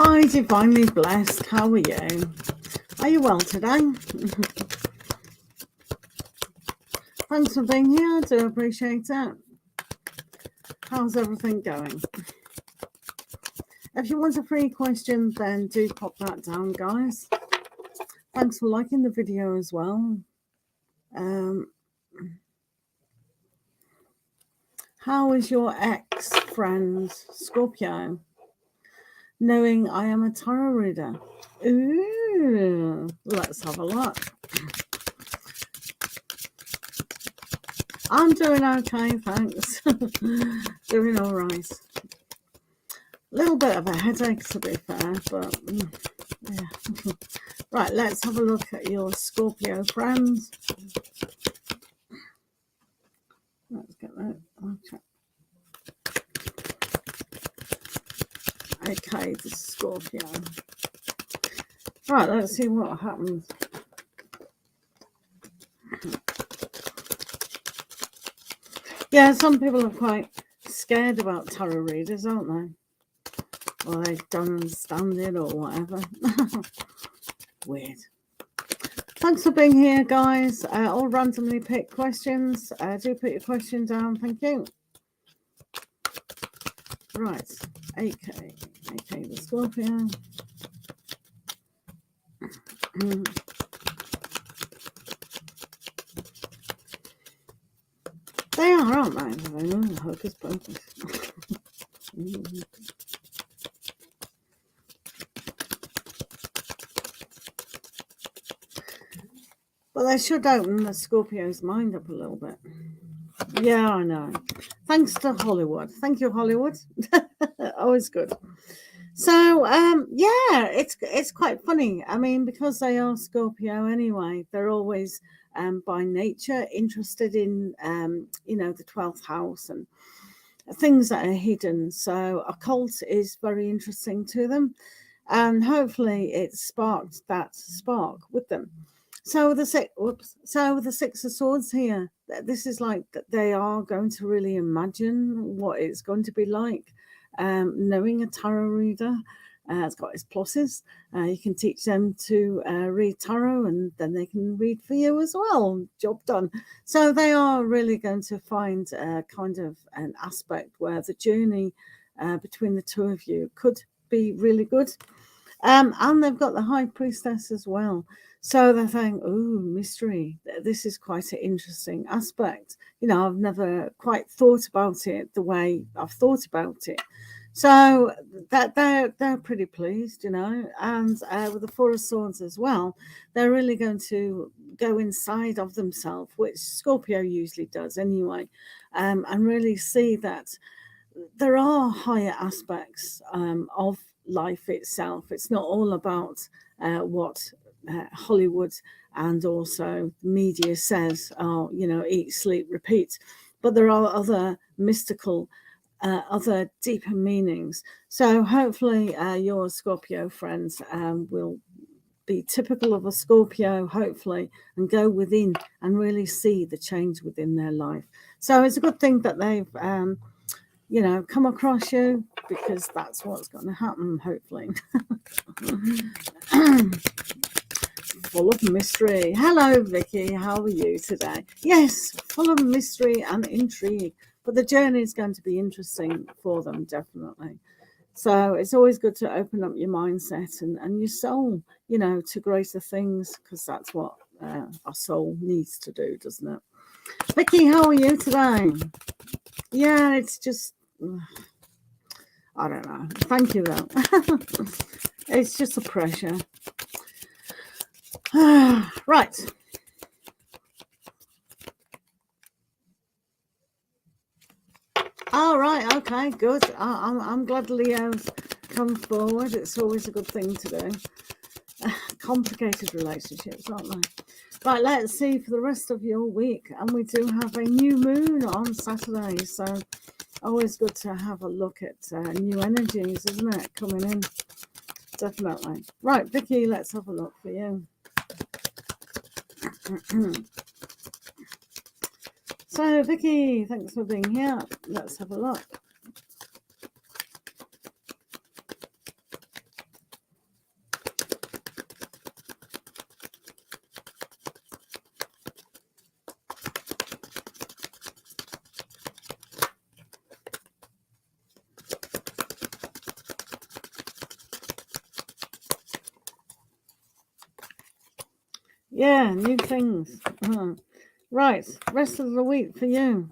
Hi, divinely blessed. How are you? Are you well today? Thanks for being here. I do appreciate it. How's everything going? If you want a free question, then do pop that down, guys. Thanks for liking the video as well. How is your ex-friend, Scorpio, knowing I am a tarot reader? Ooh, let's have a look. I'm doing okay, thanks. Doing all right. A little bit of a headache, to be fair, but yeah. Right, let's have a look at your Scorpio friends. Let's get that. Okay, the Scorpio. Right, let's see what happens. Yeah, some people are quite scared about tarot readers, aren't they? Or they don't understand it or whatever. Weird. Thanks for being here, guys. All randomly picked questions. Do put your question down. Thank you. Right. Okay, the Scorpio. They are, aren't they? Oh, hocus pocus. Well, they should open the Scorpio's mind up a little bit. Yeah, I know. Thanks to Hollywood. Thank you, Hollywood. Always good. So, yeah, it's quite funny. I mean, because they are Scorpio anyway, they're always by nature interested in, the 12th house and things that are hidden. So occult is very interesting to them. And hopefully it sparked that spark with them. So the Six of Swords here, this is like that they are going to really imagine what it's going to be like knowing a tarot reader. It's got its pluses. You can teach them to read tarot and then they can read for you as well. Job done. So they are really going to find kind of an aspect where the journey between the two of you could be really good. And they've got the High Priestess as well. So they're saying, oh, mystery. This is quite an interesting aspect. I've never quite thought about it the way I've thought about it. So that they're pretty pleased, and with the Four of Swords as well, they're really going to go inside of themselves, which Scorpio usually does anyway, and really see that there are higher aspects of life itself. It's not all about what Hollywood and also media says, eat, sleep, repeat. But there are other mystical, other deeper meanings. So hopefully your Scorpio friends will be typical of a Scorpio, hopefully, and go within and really see the change within their life. So it's a good thing that they've come across you, because that's what's going to happen, hopefully. Full of mystery. Hello, Vicky. How are you today? Yes, full of mystery and intrigue. But the journey is going to be interesting for them, definitely. So it's always good to open up your mindset and your soul, to greater things, because that's what our soul needs to do, doesn't it? Vicky, how are you today? Yeah, it's just... I don't know. Thank you, though. It's just a pressure. Right. All right. Okay. Good. I'm glad Leo's come forward. It's always a good thing to do. Complicated relationships, aren't they? Right. Let's see for the rest of your week, and we do have a new moon on Saturday, so always good to have a look at new energies, isn't it? Coming in. Definitely. Right, Vicky, let's have a look for you. So, Vicky, thanks for being here. Let's have a look. Yeah, new things. Right, rest of the week for you.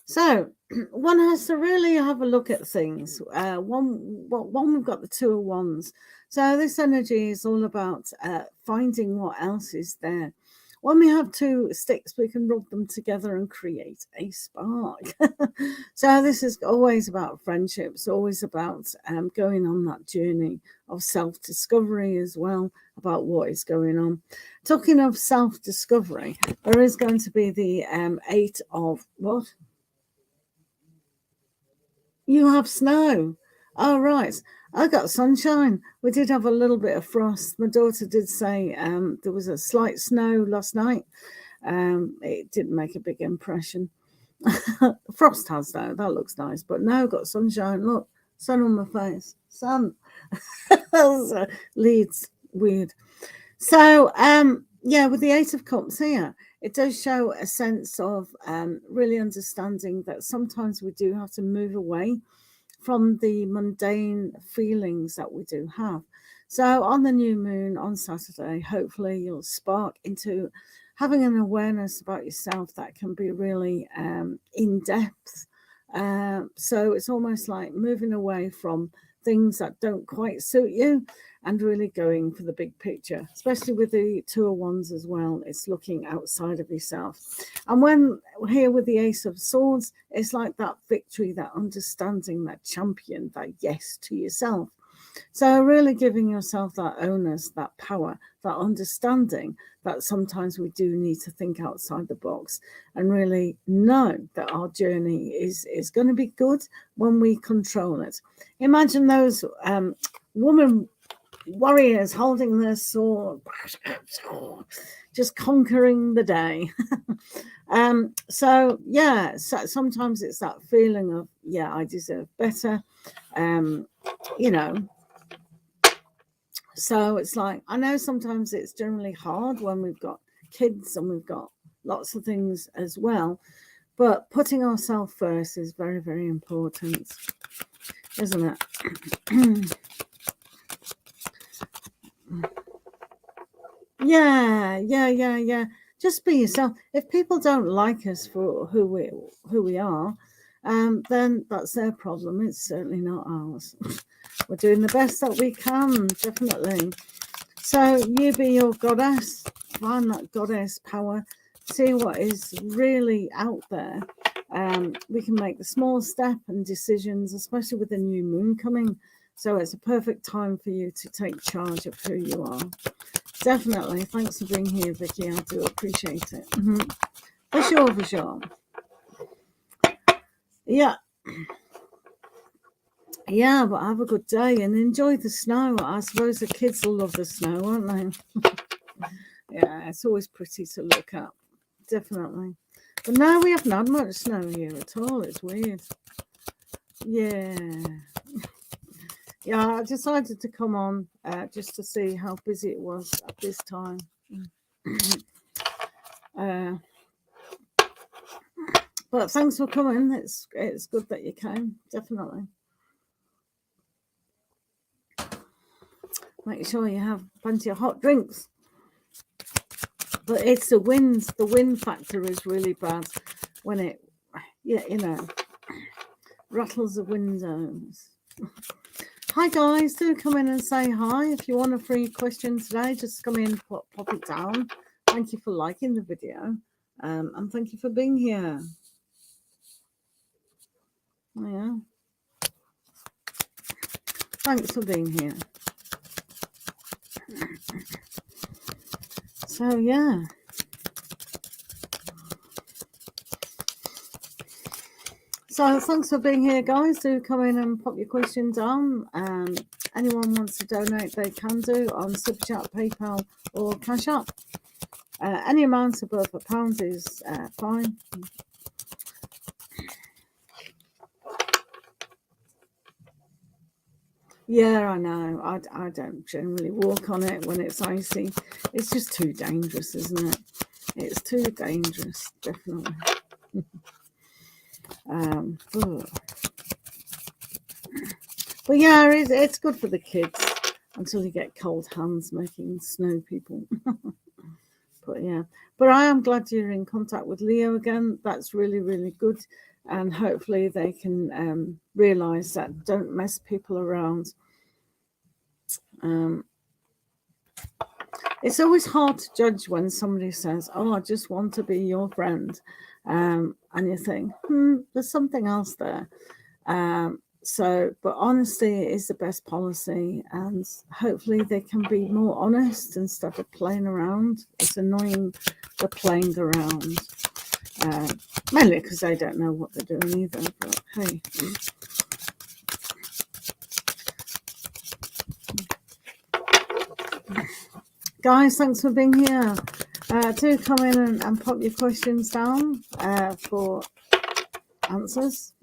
So one has to really have a look at things. One we've got the Two of Wands. So this energy is all about finding what else is there. When we have two sticks, we can rub them together and create a spark. So this is always about friendships, always about going on that journey of self-discovery as well, about what is going on. Talking of self-discovery, there is going to be the Eight of what? You have snow. Oh, right. I got sunshine. We did have a little bit of frost. My daughter did say there was a slight snow last night. It didn't make a big impression. Frost has, though. That looks nice. But now I've got sunshine. Look, sun on my face. Sun. Leads. Weird. So, yeah, with the Eight of Cups here, it does show a sense of really understanding that sometimes we do have to move away from the mundane feelings that we do have. So on the new moon on Saturday, hopefully you'll spark into having an awareness about yourself that can be really in depth. So it's almost like moving away from things that don't quite suit you and really going for the big picture, especially with the Two of Wands as well. It's looking outside of yourself. And when here with the Ace of Swords, it's like that victory, that understanding, that champion, that yes to yourself. So really giving yourself that onus, that power, that understanding that sometimes we do need to think outside the box and really know that our journey is going to be good when we control it. Imagine those women warriors holding their sword, just conquering the day. So yeah, so sometimes it's that feeling of, yeah, I deserve better. You know, so it's like, I know sometimes it's generally hard when we've got kids and we've got lots of things as well, but putting ourselves first is very, very important, isn't it? Yeah. Just be yourself. If people don't like us for who we are, then that's their problem. It's certainly not ours. We're doing the best that we can, definitely. So you be your goddess, find that goddess power, see what is really out there. We can make the small step and decisions, especially with the new moon coming. So it's a perfect time for you to take charge of who you are. Definitely. Thanks for being here, Vicky. I do appreciate it. For sure. Yeah. Yeah, but have a good day and enjoy the snow. I suppose the kids will love the snow, won't they? Yeah, it's always pretty to look at. Definitely. But now we haven't had much snow here at all. It's weird. Yeah. Yeah, I decided to come on just to see how busy it was at this time. But thanks for coming. It's good that you came. Definitely. Make sure you have plenty of hot drinks. But it's the winds. The wind factor is really bad when it, rattles the windows. Hi guys, do come in and say hi. If you want a free question today, just come in, pop it down. Thank you for liking the video, and thank you for being here. Yeah, thanks for being here. So yeah. So thanks for being here, guys. Do come in and pop your question down. Anyone wants to donate, they can do on superchat, PayPal, or cash app. Any amount above £1 is fine. Yeah, I know. I don't generally walk on it when it's icy. It's just too dangerous, isn't it? It's too dangerous, definitely. But yeah, it's good for the kids until you get cold hands making snow people. But yeah, but I am glad you're in contact with Leo again. That's really, really good. And hopefully they can realize that don't mess people around. It's always hard to judge when somebody says, "Oh, I just want to be your friend," and you think, there's something else there. But honesty is the best policy, and hopefully they can be more honest instead of playing around. It's annoying the playing around, mainly because they don't know what they're doing either. But hey. Guys, thanks for being here. Do come in and pop your questions down for answers.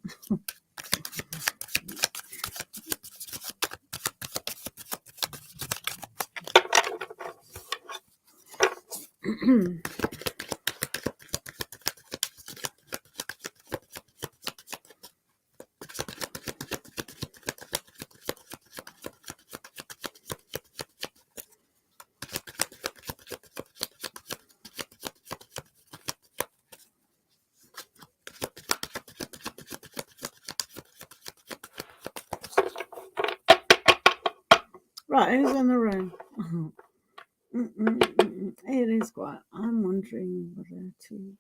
Right, who's in the room? It is quiet. I'm wondering whether to...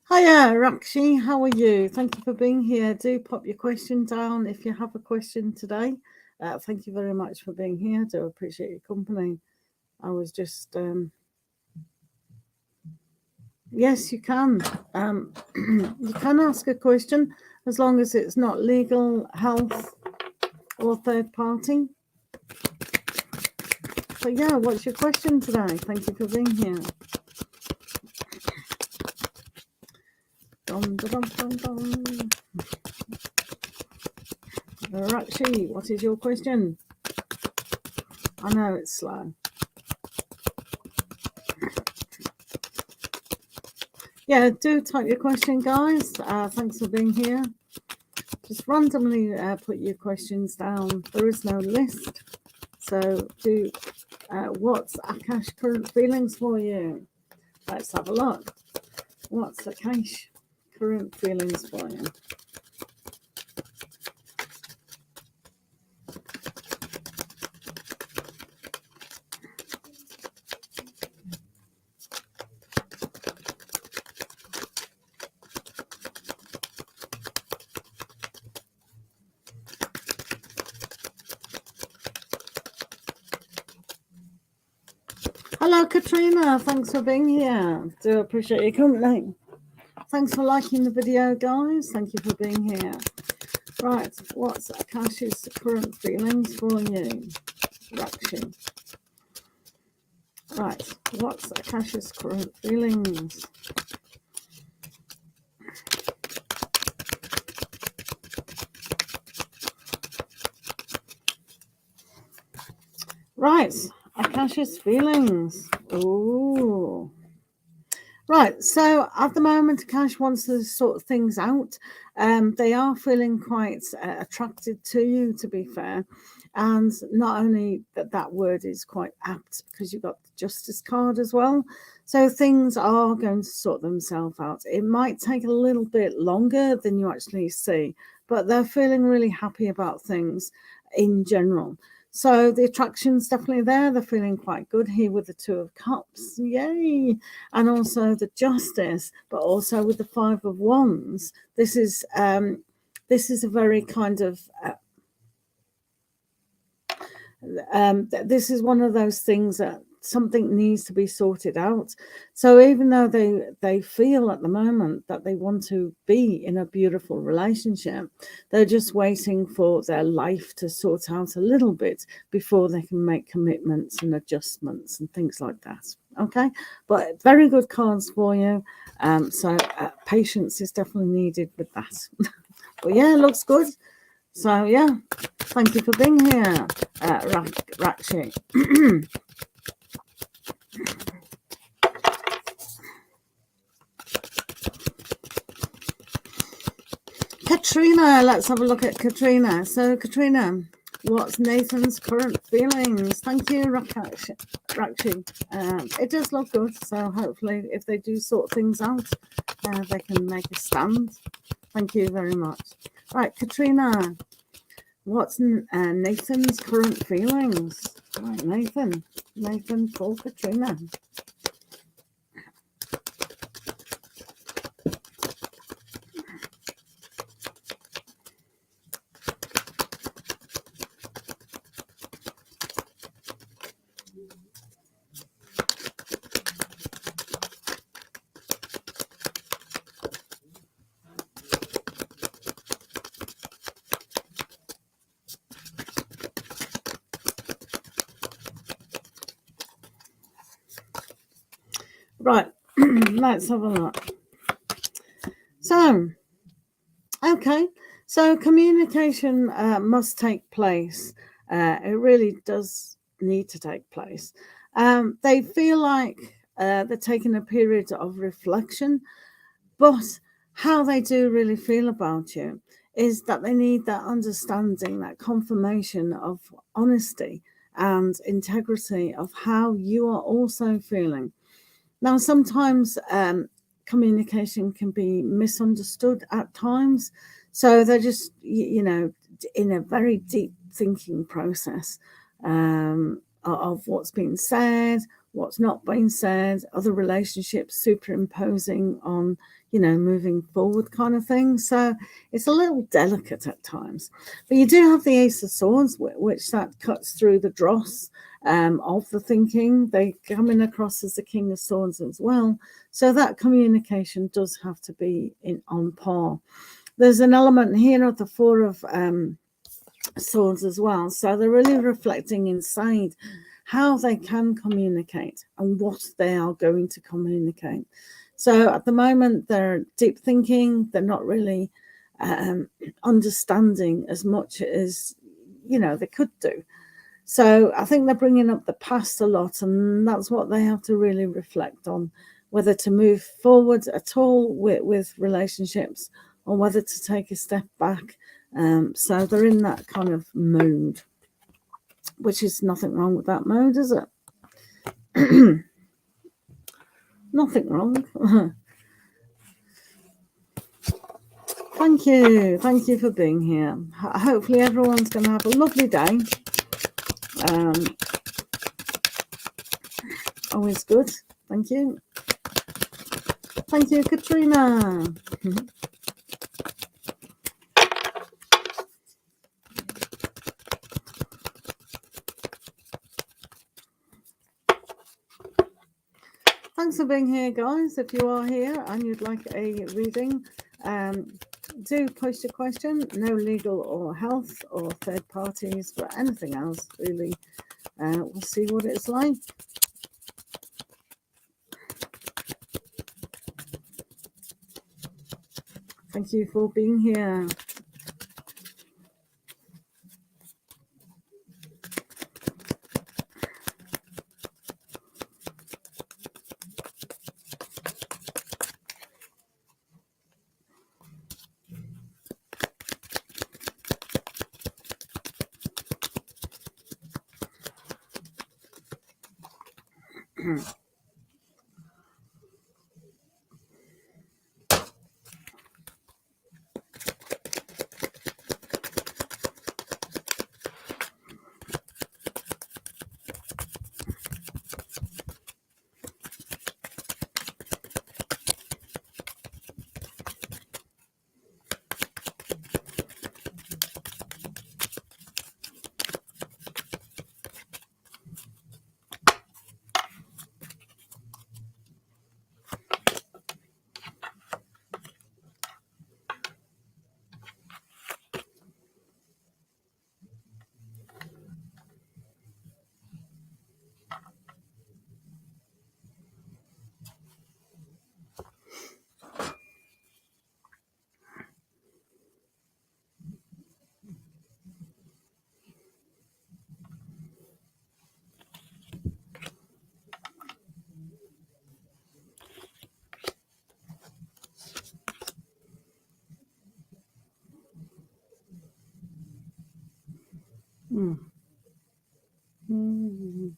Hiya, Rakshi, how are you? Thank you for being here. Do pop your question down if you have a question today. Thank you very much for being here. Do appreciate your company. I was just... Yes, you can. You can ask a question as long as it's not legal, health, or third party. But yeah, what's your question today? Thank you for being here. Dum, dum, dum, dum. Rakshi, what is your question? I know it's slow. Yeah, do type your question, guys. Thanks for being here. Just randomly put your questions down. There is no list. So do what's Akash current feelings for you? Let's have a look. What's Akash current feelings for you? Hello, Katrina. Thanks for being here. Do appreciate your company. Thanks for liking the video, guys. Thank you for being here. Right, what's Akash's current feelings for you? Rakshi. Right, what's Akash's current feelings? Right, Akash's feelings. Ooh. Right, so at the moment, Akash wants to sort things out. They are feeling quite attracted to you, to be fair. And not only that word is quite apt because you've got the Justice card as well. So things are going to sort themselves out. It might take a little bit longer than you actually see, but they're feeling really happy about things in general. So the attraction's definitely there. They're feeling quite good here with the Two of Cups. Yay. And also the Justice, but also with the Five of Wands. This is a very kind of... this is one of those things that something needs to be sorted out. So even though they feel at the moment that they want to be in a beautiful relationship, they're just waiting for their life to sort out a little bit before they can make commitments and adjustments and things like that. Okay, but very good cards for you. So patience is definitely needed with that. But yeah, it looks good. So yeah, thank you for being here, Rakshi. Katrina, let's have a look at Katrina. So Katrina, what's Nathan's current feelings? Thank you, Rakshi. It does look good. So hopefully, if they do sort things out, they can make a stand. Thank you very much. Right, Katrina, what's Nathan's current feelings? Right, Nathan for Katrina. Right, let's have a look. So, okay, so communication must take place. It really does need to take place. They feel like they're taking a period of reflection, but how they do really feel about you is that they need that understanding, that confirmation of honesty and integrity of how you are also feeling. Now, sometimes communication can be misunderstood at times. So they're just, in a very deep thinking process of what's been said, what's not been said, other relationships superimposing on, moving forward kind of thing. So it's a little delicate at times. But you do have the Ace of Swords, which that cuts through the dross of the thinking. They coming across as the King of Swords as well. So that communication does have to be on par. There's an element here of the Four of Swords as well. So they're really reflecting inside how they can communicate and what they are going to communicate. So at the moment, they're deep thinking. They're not really understanding as much as, they could do. So I think they're bringing up the past a lot, and that's what they have to really reflect on, whether to move forward at all with relationships or whether to take a step back. So they're in that kind of mode, which is nothing wrong with that mode, is it? Nothing wrong. Thank you for being here. Hopefully everyone's going to have a lovely day. Always good. Thank you, Katrina. Thanks for being here, guys. If you are here and you'd like a reading, do post your question. No legal or health or third parties or anything else, really. We'll see what it's like. Thank you for being here. Mm. Mm.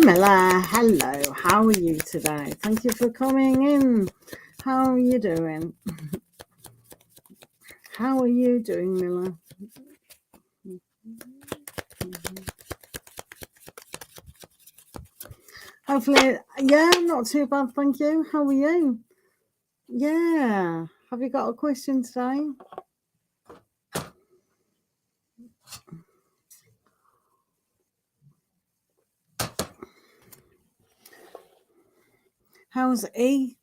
Mela, hello. How are you today? Thank you for coming in. How are you doing? How are you doing, Mila? Hopefully, yeah, not too bad, thank you. How are you? Yeah. Have you got a question today? How's E?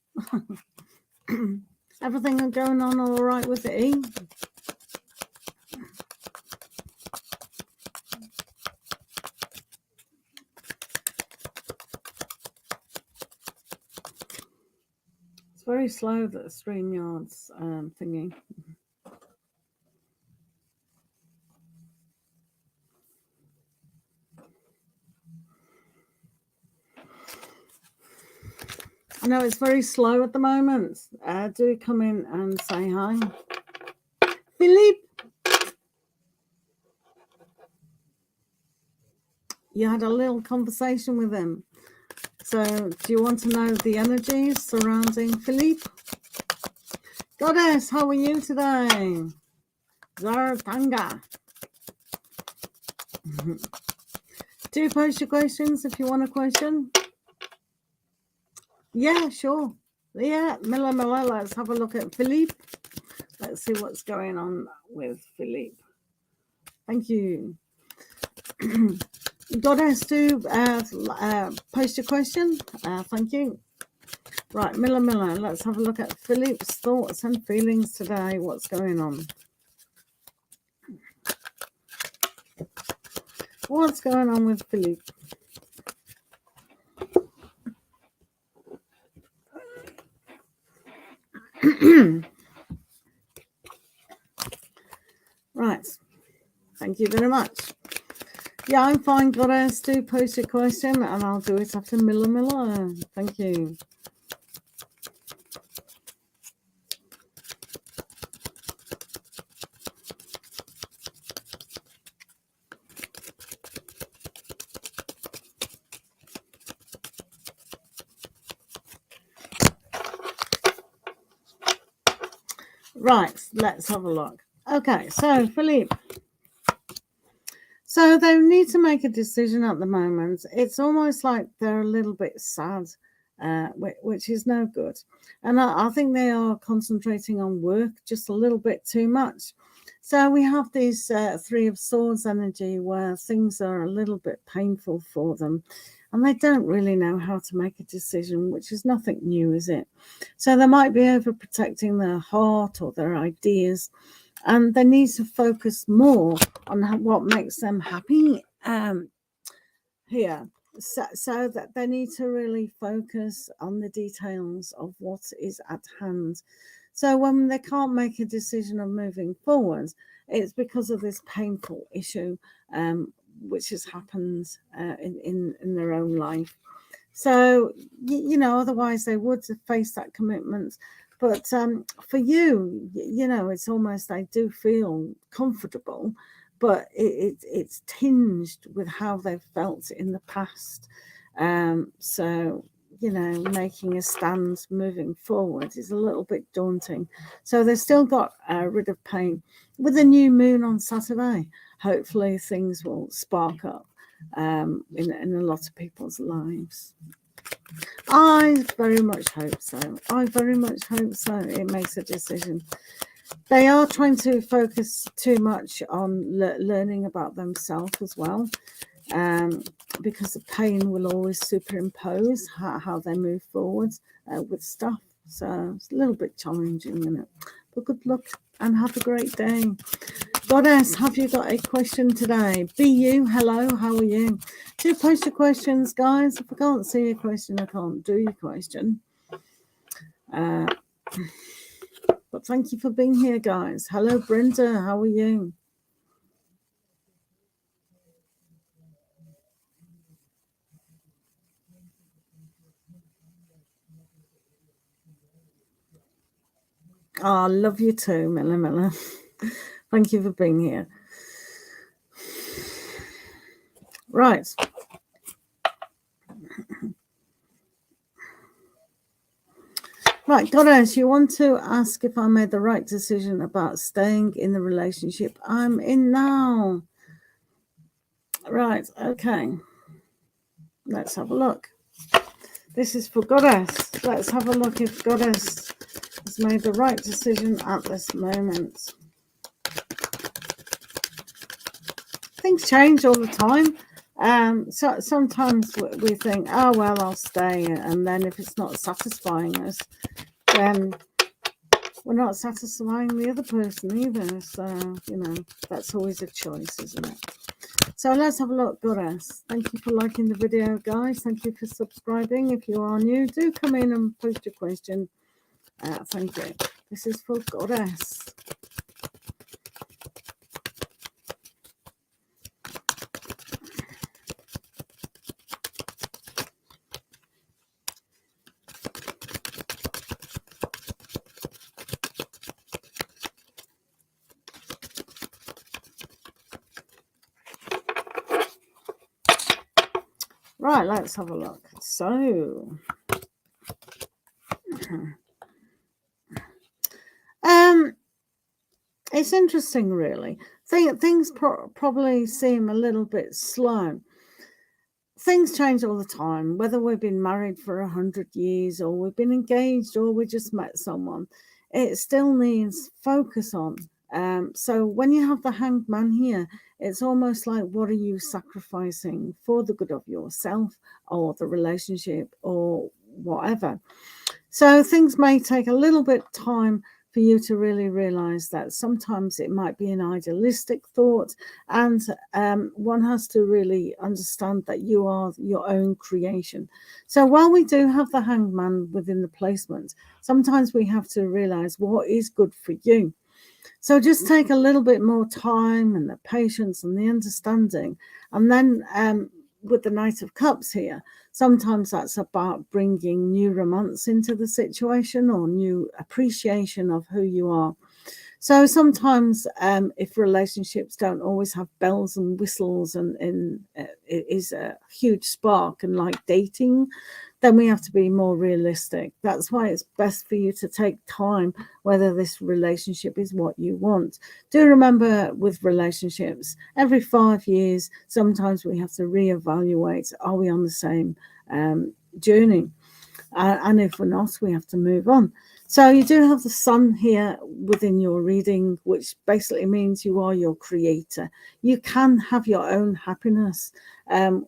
Everything going on all right with the E? It's very slow, that StreamYard's thingy. I know it's very slow at the moment. Do come in and say hi. Philippe, you had a little conversation with him. So do you want to know the energies surrounding Philippe? Goddess, how are you today? Zartanga. Do post your questions if you want a question. Yeah, sure. Yeah, Mila, let's have a look at Philippe. Let's see what's going on with Philippe. Thank you. Goddess, do post your question. Thank you. Right, Mila, let's have a look at Philippe's thoughts and feelings today. What's going on? What's going on with Philippe? Right. Thank you very much. Yeah, I'm fine, Goddess. Do post your question and I'll do it after Mila. Thank you. Right, let's have a look. Okay, so Philippe. So they need to make a decision at the moment. It's almost like they're a little bit sad, which is no good. And I think they are concentrating on work just a little bit too much. So we have this Three of Swords energy where things are a little bit painful for them. And they don't really know how to make a decision, which is nothing new, is it? So they might be overprotecting their heart or their ideas, and they need to focus more on what makes them happy here. So that they need to really focus on the details of what is at hand. So when they can't make a decision of moving forward, it's because of this painful issue which has happened in their own life. So, otherwise they would face that commitment. But for you, it's almost, I do feel comfortable, but it's tinged with how they've felt in the past. So, you know, making a stand moving forward is a little bit daunting. So they've still got rid of pain. With the new moon on Saturday, hopefully things will spark up in a lot of people's lives. I very much hope so. I very much hope so. It makes a decision. They are trying to focus too much on learning about themselves as well, because the pain will always superimpose how they move forward with stuff. So it's a little bit challenging, isn't it? But good luck and have a great day. Goddess, have you got a question today? Be you, hello, how are you? Do post your questions, guys. If I can't see your question, I can't do your question. But thank you for being here, guys. Hello, Brenda, how are you? Oh, I love you too, Miller. Thank you for being here. Right. Right, Goddess, you want to ask if I made the right decision about staying in the relationship I'm in now. Right, okay. Let's have a look. This is for Goddess. Let's have a look if Goddess has made the right decision at this moment. Things change all the time. So sometimes we think, oh, well, I'll stay. And then if it's not satisfying us, then we're not satisfying the other person either. So, you know, that's always a choice, isn't it? So let's have a look, Goddess. Thank you for liking the video, guys. Thank you for subscribing. If you are new, do come in and post your question. Thank you. This is for Goddess. Right, let's have a look. So, it's interesting, really. Things probably seem a little bit slow. Things change all the time, whether we've been married for 100 years or we've been engaged or we just met someone. It still needs focus on. So when you have the Hanged Man here, it's almost like, what are you sacrificing for the good of yourself or the relationship or whatever? So things may take a little bit of time for you to really realize that sometimes it might be an idealistic thought, and one has to really understand that you are your own creation. So while we do have the Hanged Man within the placement, sometimes we have to realize what is good for you. So just take a little bit more time and the patience and the understanding. And then with the Knight of Cups here, sometimes that's about bringing new romance into the situation or new appreciation of who you are. So sometimes if relationships don't always have bells and whistles and it is a huge spark and like dating, then we have to be more realistic. That's why it's best for you to take time, whether this relationship is what you want. Do remember with relationships, every 5 years, sometimes we have to reevaluate, are we on the same journey? And if we're not, we have to move on. So you do have the sun here within your reading, which basically means you are your creator. You can have your own happiness,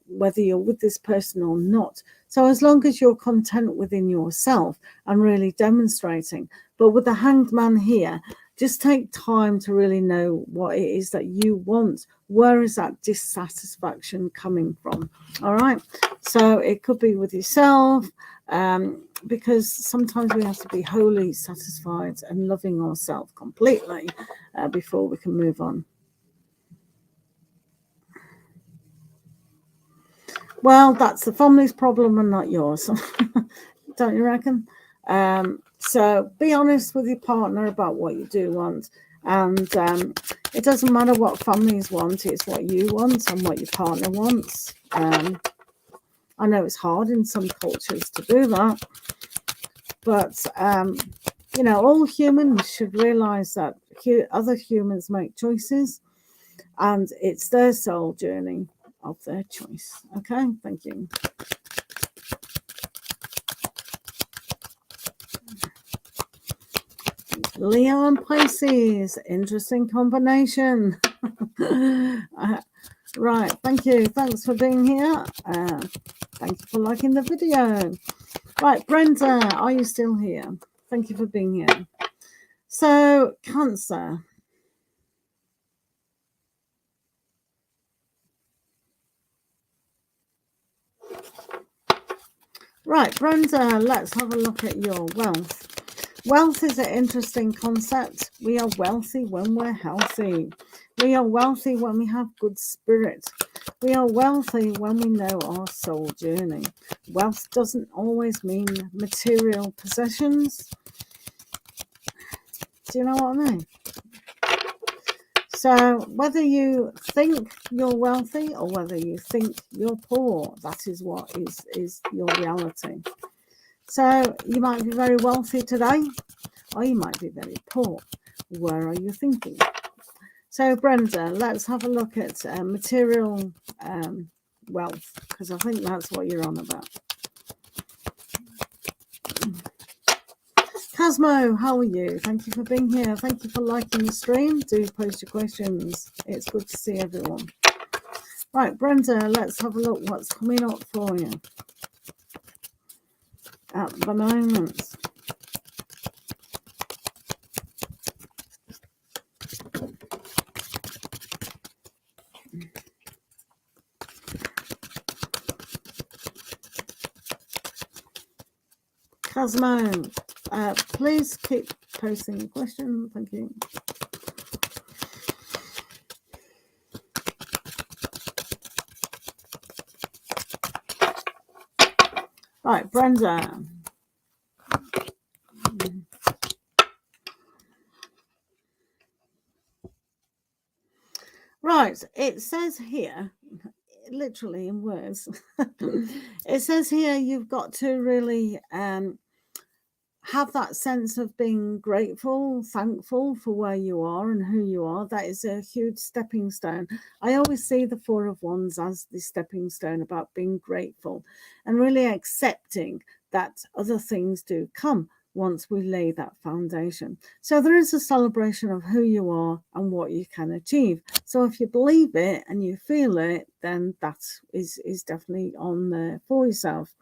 whether you're with this person or not. So as long as you're content within yourself and really demonstrating. But with the Hanged Man here, just take time to really know what it is that you want. Where is that dissatisfaction coming from? All right. So it could be with yourself, because sometimes we have to be wholly satisfied and loving ourselves completely before we can move on. Well, that's the family's problem and not yours. Don't you reckon? So be honest with your partner about what you do want. And it doesn't matter what families want, it's what you want and what your partner wants. I know it's hard in some cultures to do that, but you know, all humans should realize that other humans make choices, and it's their soul journey of their choice. Okay, thank you. Leo and Pisces, interesting combination. Right, thank you. Thanks for being here. Thank you for liking the video. Right, Brenda, are you still here? Thank you for being here. So, Cancer. Right, Brenda, let's have a look at your wealth. Wealth is an interesting concept. We are wealthy when we're healthy. We are wealthy when we have good spirit. We are wealthy when we know our soul journey. Wealth doesn't always mean material possessions. Do you know what I mean? So whether you think you're wealthy or whether you think you're poor, that is what is your reality. So you might be very wealthy today, or you might be very poor. Where are you thinking? So Brenda, let's have a look at material wealth, because I think that's what you're on about. Cosmo, how are you? Thank you for being here. Thank you for liking the stream. Do post your questions. It's good to see everyone. Right, Brenda, let's have a look what's coming up for you at the moment. Cosmo, please keep posting your question. Thank you. Right, Brenda. Right, it says here, literally in words, it says here you've got to really have that sense of being grateful, thankful for where you are and who you are. That is a huge stepping stone. I always see the Four of Wands as the stepping stone about being grateful and really accepting that other things do come once we lay that foundation. So there is a celebration of who you are and what you can achieve. So if you believe it and you feel it, then that is definitely on there for yourself.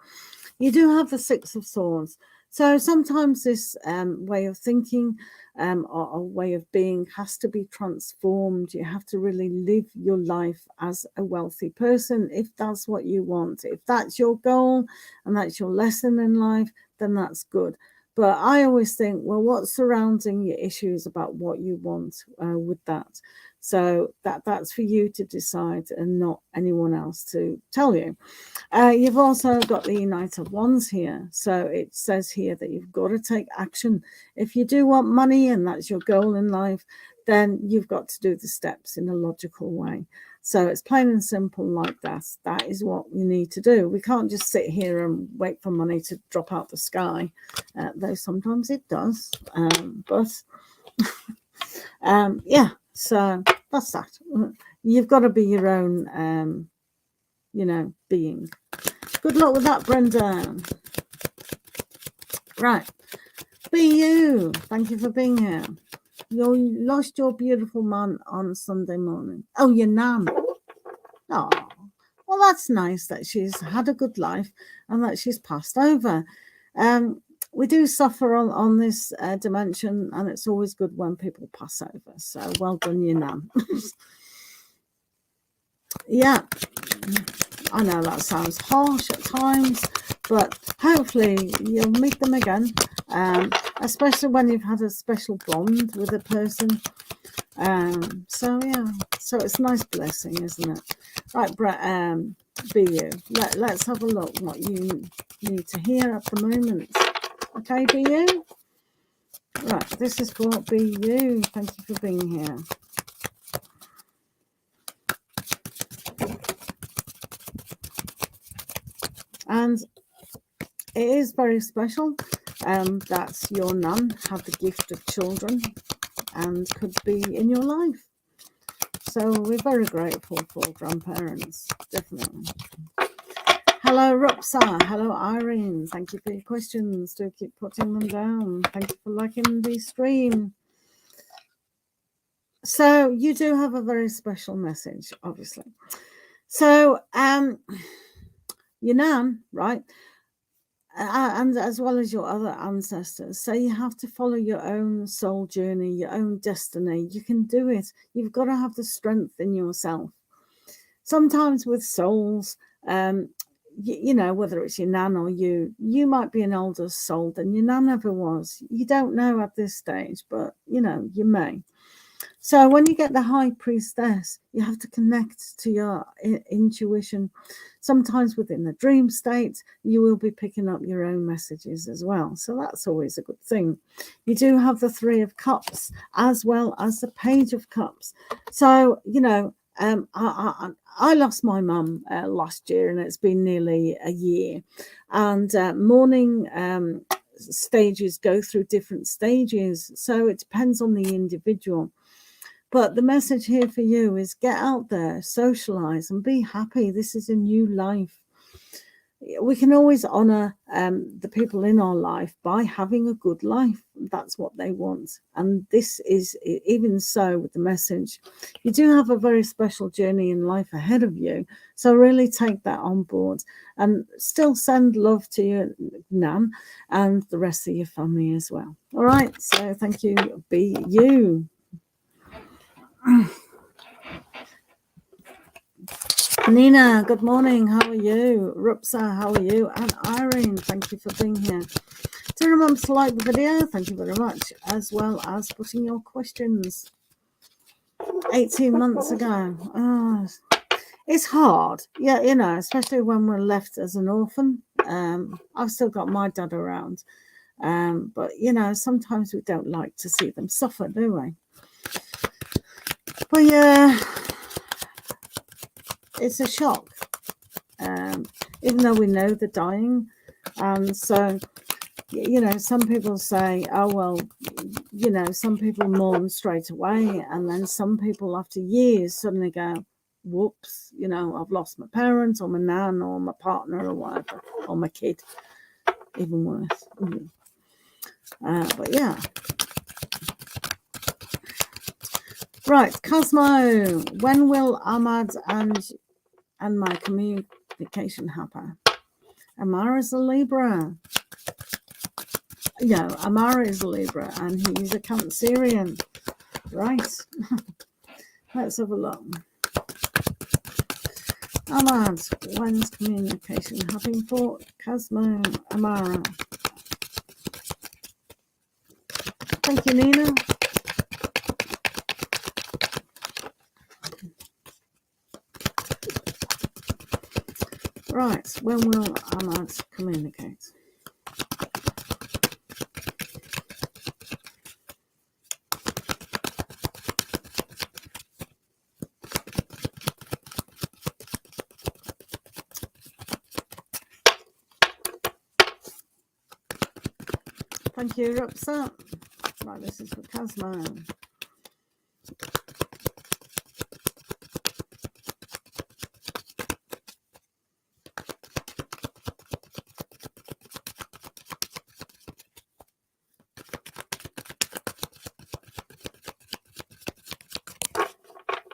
You do have the Six of Swords. So sometimes this way of thinking or way of being has to be transformed. You have to really live your life as a wealthy person if that's what you want. If that's your goal and that's your lesson in life, then that's good. But I always think, well, what's surrounding your issues about what you want with that? So that's for you to decide and not anyone else to tell you. You've also got the Knight of Wands here. So it says here that you've got to take action. If you do want money and that's your goal in life, then you've got to do the steps in a logical way. So it's plain and simple like that. That is what we need to do. We can't just sit here and wait for money to drop out the sky, though sometimes it does. Yeah, so that's that. You've got to be your own, being. Good luck with that, Brenda. Right. Be you. Thank you for being here. You lost your beautiful man on Sunday morning. Oh, your nan. Oh, well, that's nice that she's had a good life and that she's passed over. We do suffer on this dimension, and it's always good when people pass over. So well done, your nan. Yeah. I know that sounds harsh at times, but hopefully you'll meet them again, especially when you've had a special bond with a person. So yeah, so it's a nice blessing, isn't it? Right, Brett, be you. Let's have a look what you need to hear at the moment. Okay, be you. Right, this is for be you. Thank you for being here. And it is very special that your nan had the gift of children and could be in your life. So we're very grateful for grandparents, definitely. Hello, Rupsa. Hello, Irene. Thank you for your questions. Do keep putting them down. Thank you for liking the stream. So you do have a very special message, obviously. So your nan, right? And as well as your other ancestors. So you have to follow your own soul journey, your own destiny. You can do it. You've got to have the strength in yourself. Sometimes with souls, you know, whether it's your nan or you might be an older soul than your nan ever was. You don't know at this stage, but, you know, you may. So when you get the high priestess, you have to connect to your intuition. Sometimes within the dream state, you will be picking up your own messages as well. So that's always a good thing. You do have the Three of Cups as well as the Page of Cups. So, you know, I lost my mum last year, and it's been nearly a year. And mourning stages go through different stages. So it depends on the individual. But the message here for you is get out there, socialize, and be happy. This is a new life. We can always honor the people in our life by having a good life. That's what they want. And this is even so with the message. You do have a very special journey in life ahead of you. So really take that on board and still send love to your nan and the rest of your family as well. All right. So thank you. Be you. Nina, good morning. How are you? Rupsa, how are you? And Irene, thank you for being here. Do remember to like the video. Thank you very much. As well as putting your questions. 18 months ago. Oh, it's hard. Yeah, you know, especially when we're left as an orphan. I've still got my dad around. But, you know, sometimes we don't like to see them suffer, do we? But, yeah, it's a shock. Even though we know they're dying. So, you know, some people say, oh, well, you know, some people mourn straight away. And then some people after years suddenly go, whoops, you know, I've lost my parents or my nan or my partner or whatever, or my kid, even worse. But yeah. Right, Cosmo, when will Ahmad and my communication happen? Amara's a Libra. No, Amara is a Libra and he's a Cancerian. Right. Let's have a look. Ahmad, when's communication happening for Cosmo Amara? Thank you, Nina. Right, when will Ahmad communicate? Thank you, Rupsa. Right, this is for Cosmo.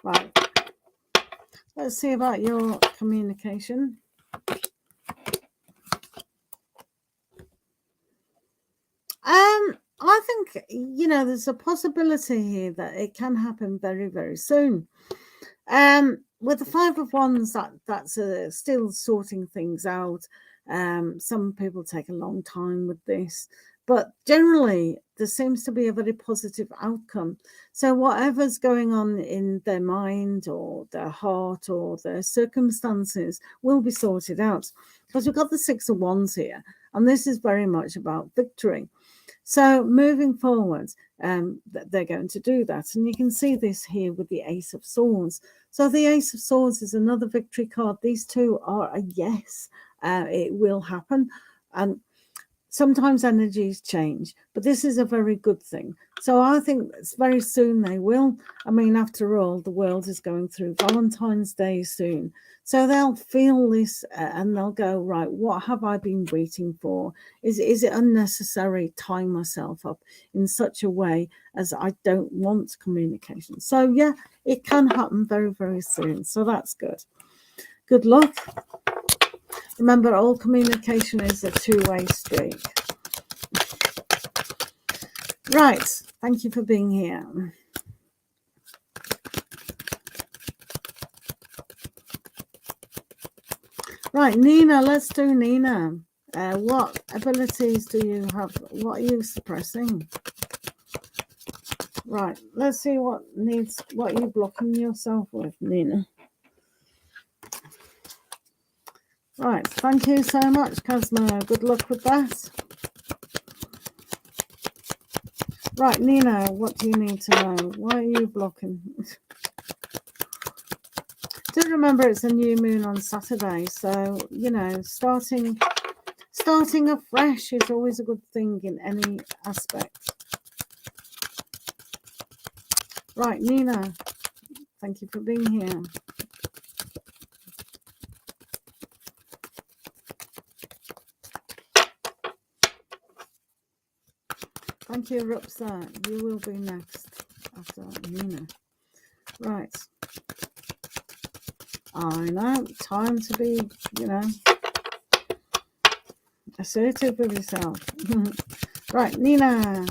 Right. Let's see about your communication. I think, you know, there's a possibility here that it can happen very, very soon. With the Five of Wands, that's still sorting things out. Some people take a long time with this, but generally there seems to be a very positive outcome. So whatever's going on in their mind or their heart or their circumstances will be sorted out, because we've got the Six of Wands here, and this is very much about victory. So moving forward, they're going to do that. And you can see this here with the Ace of Swords. So the Ace of Swords is another victory card. These two are a yes, it will happen. And sometimes energies change, but this is a very good thing. So I think very soon they will. I mean, after all, the world is going through Valentine's Day soon. So they'll feel this and they'll go, right, what have I been waiting for? Is it unnecessary tying myself up in such a way as I don't want communication? So yeah, it can happen very, very soon. So that's good. Good luck. Remember, all communication is a two-way street. Right. Thank you for being here. Right, Nina, let's do Nina. What abilities do you have? What are you suppressing? Right, let's see what you're blocking yourself with, Nina. Right, thank you so much, Cosmo. Good luck with that. Right, Nina, what do you need to know? Why are you blocking? Do remember it's a new moon on Saturday, so, you know, starting afresh is always a good thing in any aspect. Right, Nina, thank you for being here. Thank you, Rupsa. You will be next after Nina. Right. I know, time to be, you know, assertive with yourself. Right, Nina.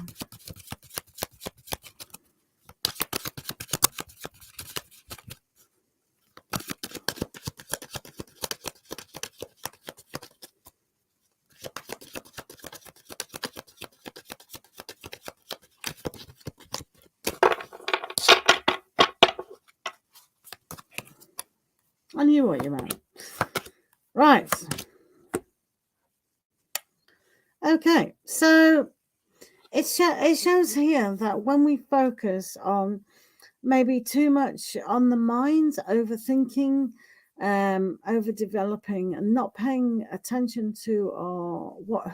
I knew what you meant. Right. Okay, so it shows here that when we focus on maybe too much on the mind, overthinking, overdeveloping, and not paying attention to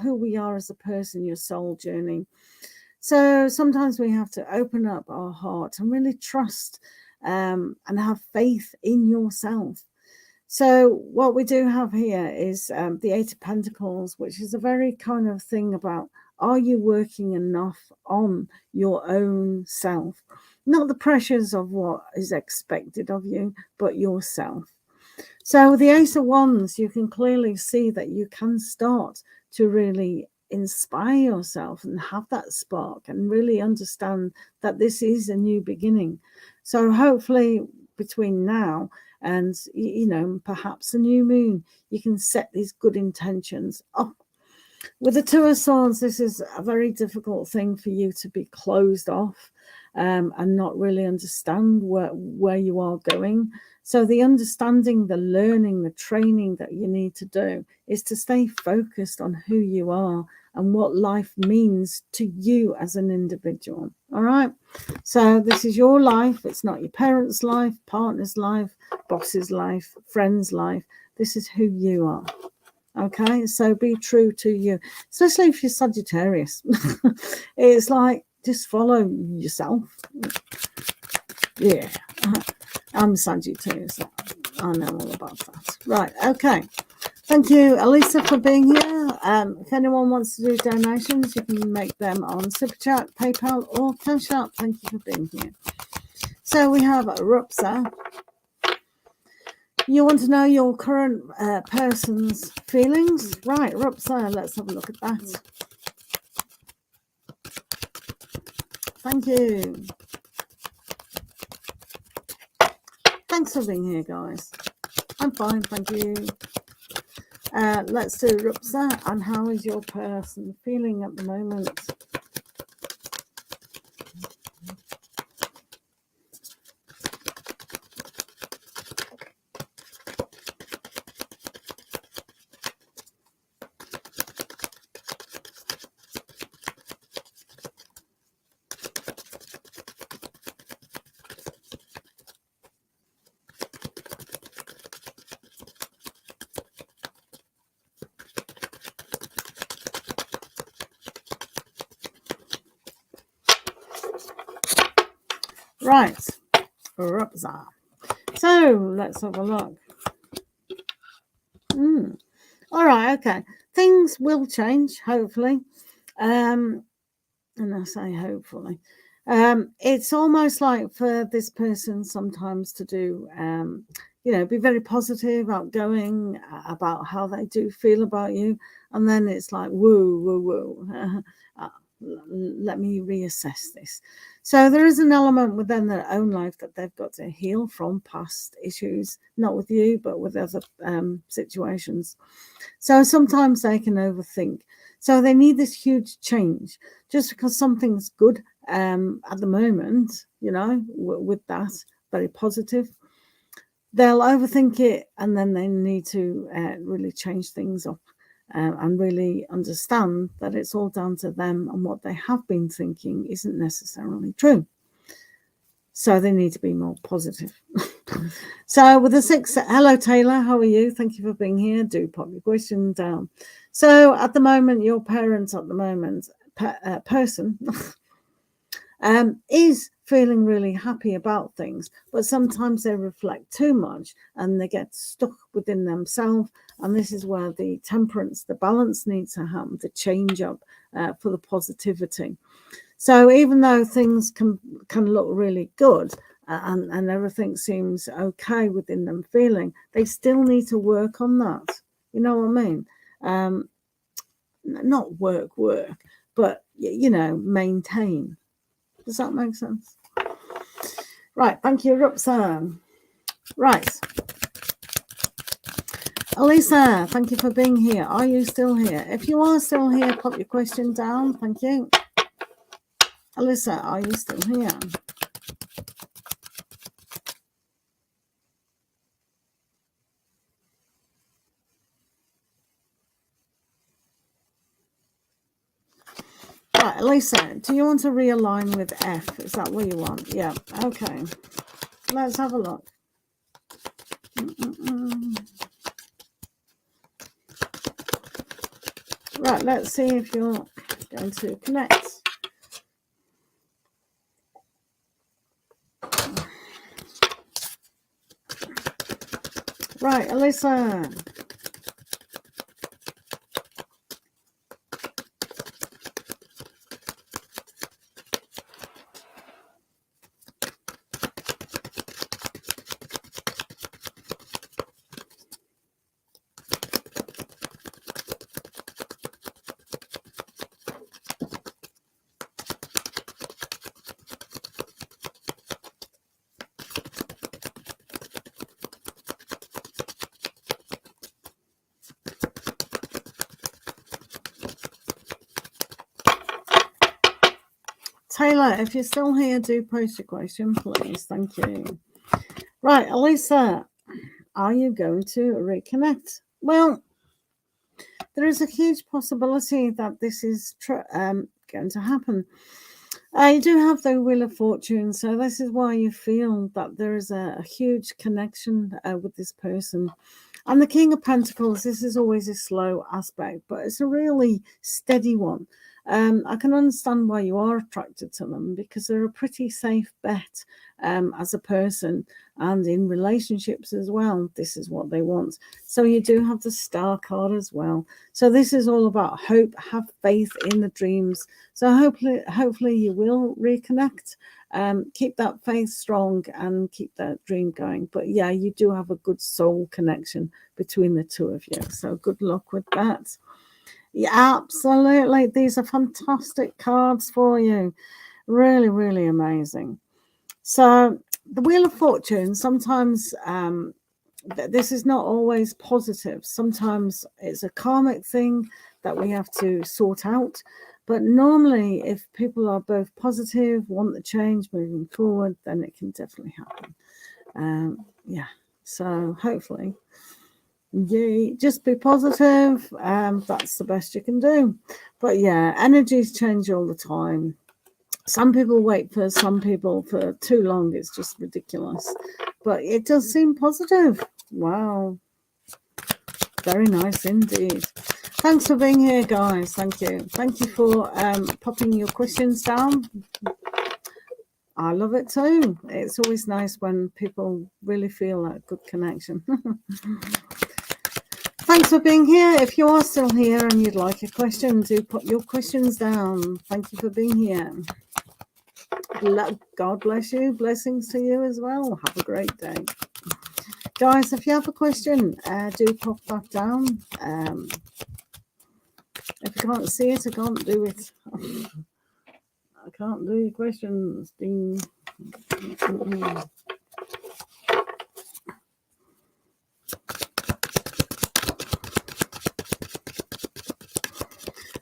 who we are as a person, your soul journey. So sometimes we have to open up our heart and really trust and have faith in yourself. So what we do have here is the Eight of Pentacles, which is a very kind of thing about, are you working enough on your own self? Not the pressures of what is expected of you, but yourself. So with the Ace of Wands, you can clearly see that you can start to really inspire yourself and have that spark and really understand that this is a new beginning. So hopefully between now and, you know, perhaps a new moon, you can set these good intentions up. With the Two of Swords, this is a very difficult thing for you to be closed off and not really understand where you are going. So the understanding, the learning, the training that you need to do is to stay focused on who you are and what life means to you as an individual. All right. So this is your life. It's not your parents' life, partner's life, boss's life, friend's life. This is who you are. Okay, so be true to you, especially if you're Sagittarius. It's like, just follow yourself. Yeah, I'm Sagittarius. I know all about that. Right, okay. Thank you, Elisa, for being here. If anyone wants to do donations, you can make them on Superchat, PayPal, or Cash App. Thank you for being here. So we have Rupsa. You want to know your current person's feelings? Right, Rupsa, let's have a look at that. Thank you. Thanks for being here, guys. I'm fine, thank you. Let's do Rupsa. And how is your person feeling at the moment? Right. So let's have a look. All right, okay. Things will change, hopefully. And I say hopefully. It's almost like for this person sometimes to do, be very positive, outgoing about how they do feel about you. And then it's like, woo, woo, woo. Let me reassess this. So there is an element within their own life that they've got to heal from past issues, not with you, but with other situations. So sometimes they can overthink. So they need this huge change. Just because something's good at the moment, with that, very positive, they'll overthink it, and then they need to really change things up and really understand that it's all down to them, and what they have been thinking isn't necessarily true. So they need to be more positive. So with the 6, hello Taylor, how are you? Thank you for being here. Do pop your question down. So at the moment, your parents at the moment, person is feeling really happy about things, but sometimes they reflect too much and they get stuck within themselves. And this is where the temperance, the balance needs to happen, the change up for the positivity. So even though things can look really good and everything seems okay within them feeling, they still need to work on that. You know what I mean? Not work, but, maintain. Does that make sense? Right, thank you, Roxanne. Right. Elisa, thank you for being here. Are you still here? If you are still here, pop your question down. Thank you. Alyssa, are you still here? Right, Alyssa, do you want to realign with F? Is that what you want? Yeah, okay. Let's have a look. Right, let's see if you're going to connect. Right, Alyssa. Taylor, if you're still here, do post your question, please. Thank you. Right, Elisa, are you going to reconnect? Well, there is a huge possibility that this is going to happen. You do have the Wheel of Fortune, so this is why you feel that there is a huge connection with this person. And the King of Pentacles, this is always a slow aspect, but it's a really steady one. I can understand why you are attracted to them, because they're a pretty safe bet as a person, and in relationships as well. This is what they want. So you do have the Star card as well. So this is all about hope. Have faith in the dreams. So hopefully you will reconnect. Keep that faith strong and keep that dream going. But yeah, you do have a good soul connection between the two of you. So good luck with that. Yeah, absolutely. These are fantastic cards for you. Really, really amazing. So the Wheel of Fortune, sometimes this is not always positive. Sometimes it's a karmic thing that we have to sort out. But normally, if people are both positive, want the change moving forward, then it can definitely happen. Yeah, so hopefully you just be positive. That's the best you can do. But yeah, energies change all the time. Some people wait for some people for too long. It's just ridiculous. But it does seem positive. Wow. Very nice indeed. Thanks for being here, guys. Thank you. Thank you for popping your questions down. I love it too. It's always nice when people really feel that good connection. Thanks for being here. If you are still here and you'd like a question, do put your questions down. Thank you for being here. God bless you. Blessings to you as well. Have a great day. Guys, if you have a question, do pop that down. If you can't see it, I can't do it. I can't do your questions, Dean.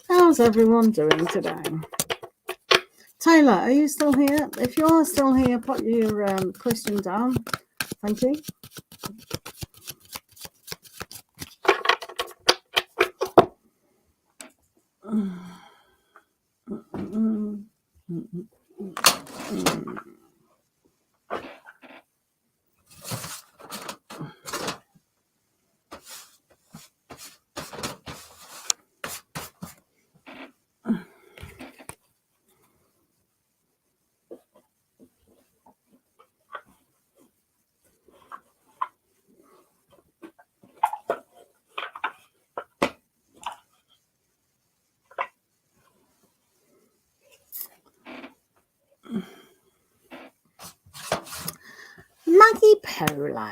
How's everyone doing today? Taylor, are you still here? If you are still here, put your question down. Thank you. Maggie Polo,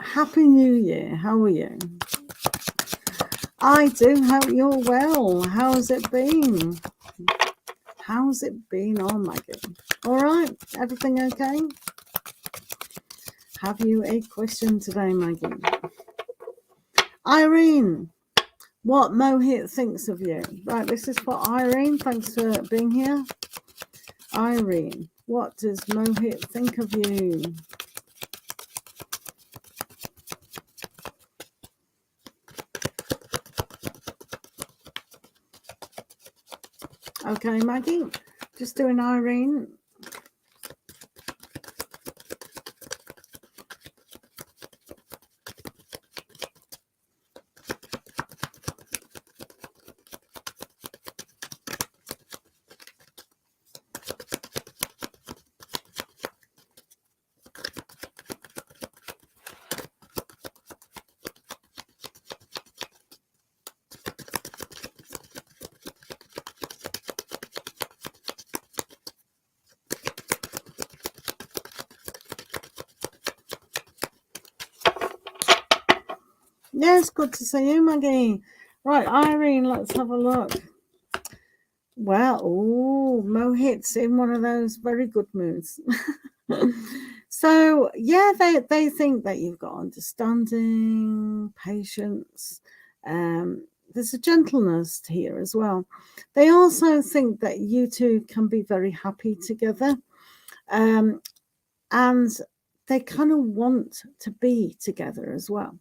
Happy New Year. How are you? I do hope you're well. How's it been? How's it been? Oh, Maggie. All right. Everything okay? Have you a question today, Maggie? Irene, what Mohit thinks of you. Right, this is for Irene. Thanks for being here. Irene, what does Mohit think of you? Okay, Maggie, just doing Irene. Yes, good to see you, Maggie. Right, Irene, let's have a look. Well, oh, Mohit's in one of those very good moods. So, yeah, they think that you've got understanding, patience. There's a gentleness here as well. They also think that you two can be very happy together. And they kind of want to be together as well.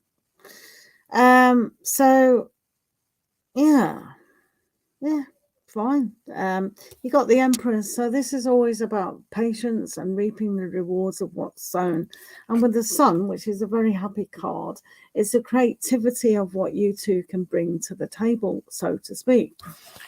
So yeah, fine. You got the Empress, so this is always about patience and reaping the rewards of what's sown. And with the Sun, which is a very happy card, it's the creativity of what you two can bring to the table, so to speak.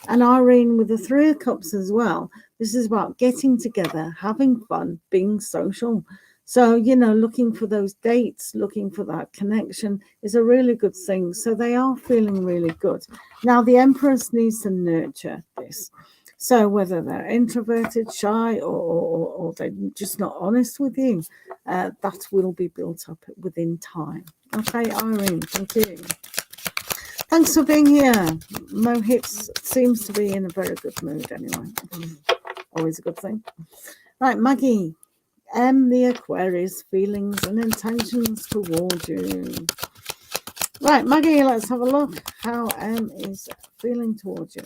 And Irene with the Three of Cups as well. This is about getting together, having fun, being social. So, you know, looking for those dates, looking for that connection is a really good thing. So they are feeling really good. Now, the Empress needs to nurture this. So whether they're introverted, shy, or they're just not honest with you, that will be built up within time. Okay, Irene, thank you. Thanks for being here. Mohit seems to be in a very good mood anyway. Always a good thing. Right, Maggie. The Aquarius, feelings and intentions towards you. Right, Maggie, let's have a look how M is feeling towards you.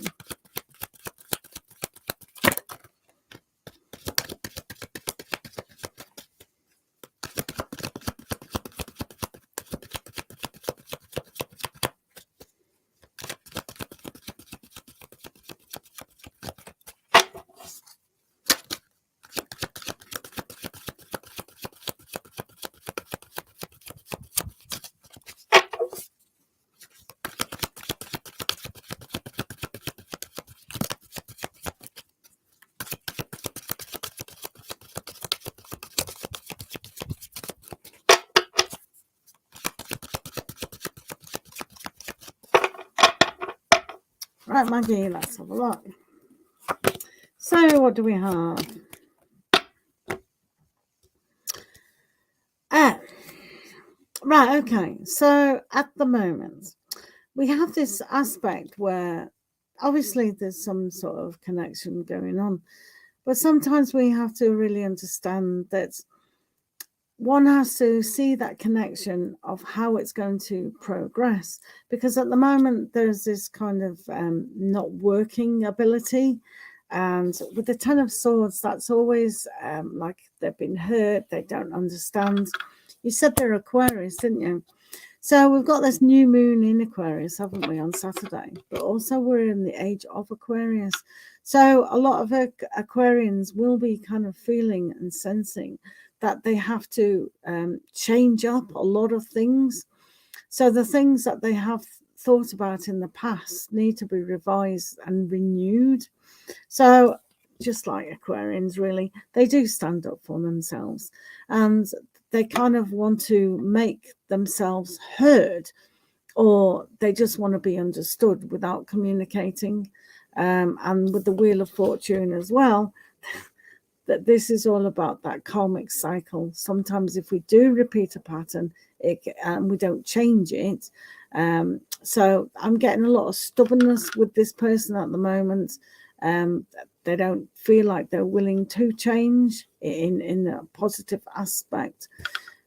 right, Maggie, let's have a look. So what do we have? Right, okay. So at the moment, we have this aspect where obviously there's some sort of connection going on, but sometimes we have to really understand that one has to see that connection of how it's going to progress, because at the moment there's this kind of not working ability, and with the Ten of Swords, that's always like they've been hurt, they don't understand. You said they're Aquarius, didn't you? So we've got this new moon in Aquarius, haven't we, on Saturday? But also we're in the age of Aquarius. So a lot of Aquarians will be kind of feeling and sensing that they have to change up a lot of things. So the things that they have thought about in the past need to be revised and renewed. So just like Aquarians, really, they do stand up for themselves, and they kind of want to make themselves heard, or they just want to be understood without communicating. And with the Wheel of Fortune as well, that this is all about that karmic cycle. Sometimes if we do repeat a pattern, and we don't change it. So I'm getting a lot of stubbornness with this person at the moment. They don't feel like they're willing to change in a positive aspect.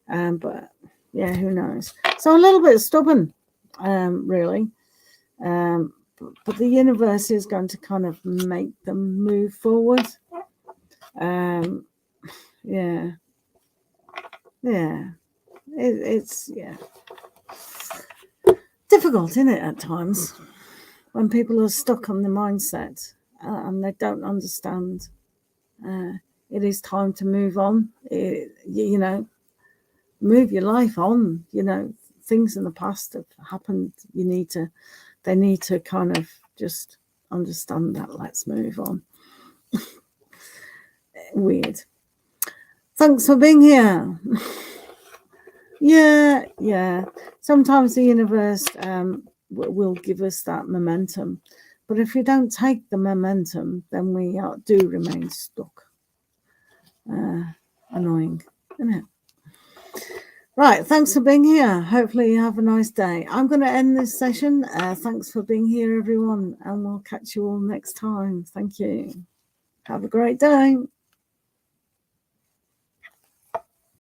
But yeah, who knows? So a little bit stubborn, really. But the universe is going to kind of make them move forward. Yeah. It's difficult, isn't it, at times, when people are stuck on the mindset and they don't understand. It is time to move on. Move your life on. Things in the past have happened. They need to kind of just understand that. Let's move on. Weird. Thanks for being here. Yeah. Sometimes the universe will give us that momentum, but if we don't take the momentum, then we do remain stuck. Annoying, isn't it? Right, thanks for being here. Hopefully you have a nice day. I'm going to end this session. Thanks for being here, everyone, and we'll catch you all next time. Thank you. Have a great day.